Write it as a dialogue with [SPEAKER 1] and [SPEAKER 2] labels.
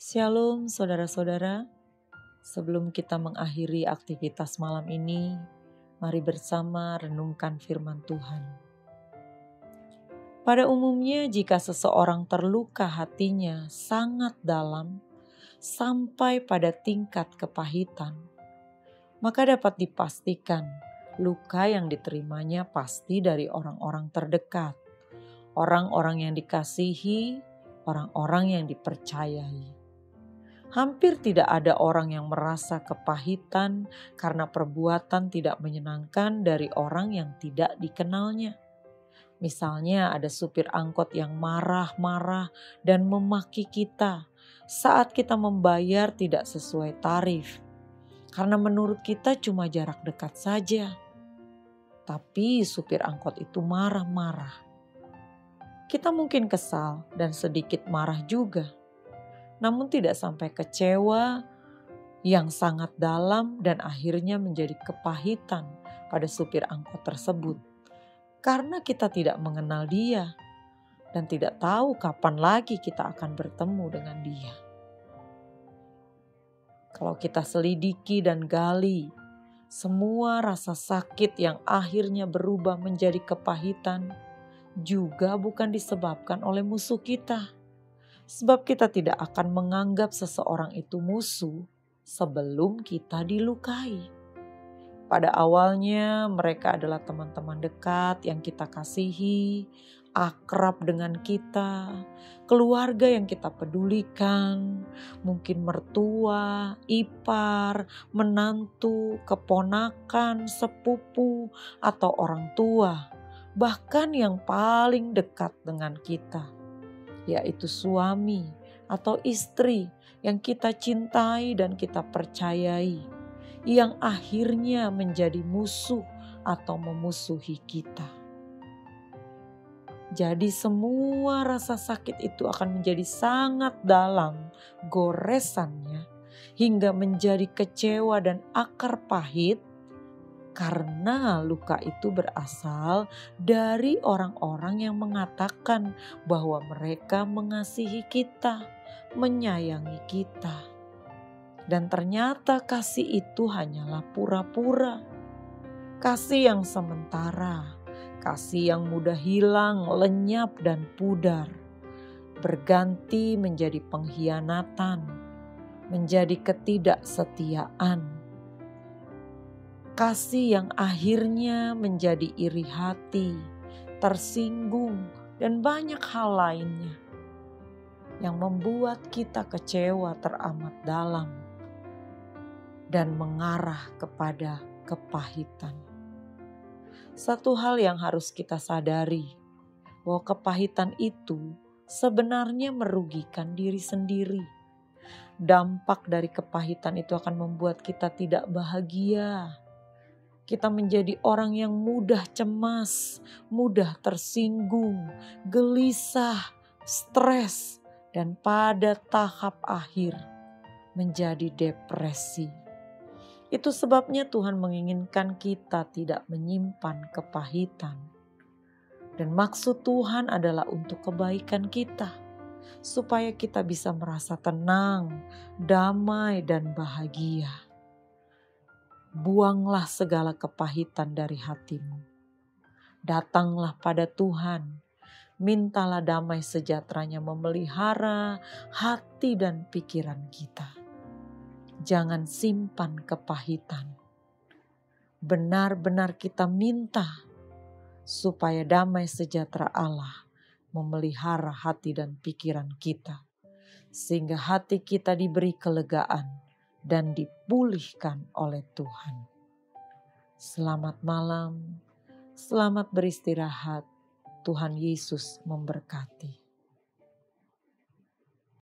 [SPEAKER 1] Shalom saudara-saudara, sebelum kita mengakhiri aktivitas malam ini, mari bersama renungkan firman Tuhan. Pada umumnya jika seseorang terluka hatinya sangat dalam sampai pada tingkat kepahitan, maka dapat dipastikan luka yang diterimanya pasti dari orang-orang terdekat, orang-orang yang dikasihi, orang-orang yang dipercayai. Hampir tidak ada orang yang merasa kepahitan karena perbuatan tidak menyenangkan dari orang yang tidak dikenalnya. Misalnya ada supir angkot yang marah-marah dan memaki kita saat kita membayar tidak sesuai tarif. Karena menurut kita cuma jarak dekat saja. Tapi supir angkot itu marah-marah. Kita mungkin kesal dan sedikit marah juga. Namun tidak sampai kecewa yang sangat dalam dan akhirnya menjadi kepahitan pada supir angkot tersebut. Karena kita tidak mengenal dia dan tidak tahu kapan lagi kita akan bertemu dengan dia. Kalau kita selidiki dan gali, semua rasa sakit yang akhirnya berubah menjadi kepahitan juga bukan disebabkan oleh musuh kita. Sebab kita tidak akan menganggap seseorang itu musuh sebelum kita dilukai. Pada awalnya mereka adalah teman-teman dekat yang kita kasihi, akrab dengan kita, keluarga yang kita pedulikan, mungkin mertua, ipar, menantu, keponakan, sepupu, atau orang tua, bahkan yang paling dekat dengan kita, yaitu suami atau istri yang kita cintai dan kita percayai, yang akhirnya menjadi musuh atau memusuhi kita. Jadi semua rasa sakit itu akan menjadi sangat dalam goresannya hingga menjadi kecewa dan akar pahit. Karena luka itu berasal dari orang-orang yang mengatakan bahwa mereka mengasihi kita, menyayangi kita. Dan ternyata kasih itu hanyalah pura-pura. Kasih yang sementara, kasih yang mudah hilang, lenyap dan pudar. Berganti menjadi pengkhianatan, menjadi ketidaksetiaan. Kasih yang akhirnya menjadi iri hati, tersinggung, dan banyak hal lainnya yang membuat kita kecewa teramat dalam dan mengarah kepada kepahitan. Satu hal yang harus kita sadari, bahwa kepahitan itu sebenarnya merugikan diri sendiri. Dampak dari kepahitan itu akan membuat kita tidak bahagia. Kita menjadi orang yang mudah cemas, mudah tersinggung, gelisah, stres, dan pada tahap akhir menjadi depresi. Itu sebabnya Tuhan menginginkan kita tidak menyimpan kepahitan. Dan maksud Tuhan adalah untuk kebaikan kita, supaya kita bisa merasa tenang, damai, dan bahagia. Buanglah segala kepahitan dari hatimu. Datanglah pada Tuhan. Mintalah damai sejahteranya memelihara hati dan pikiran kita. Jangan simpan kepahitan. Benar-benar kita minta supaya damai sejahtera Allah memelihara hati dan pikiran kita. Sehingga hati kita diberi kelegaan dan dipulihkan oleh Tuhan. Selamat malam, selamat beristirahat. Tuhan Yesus memberkati.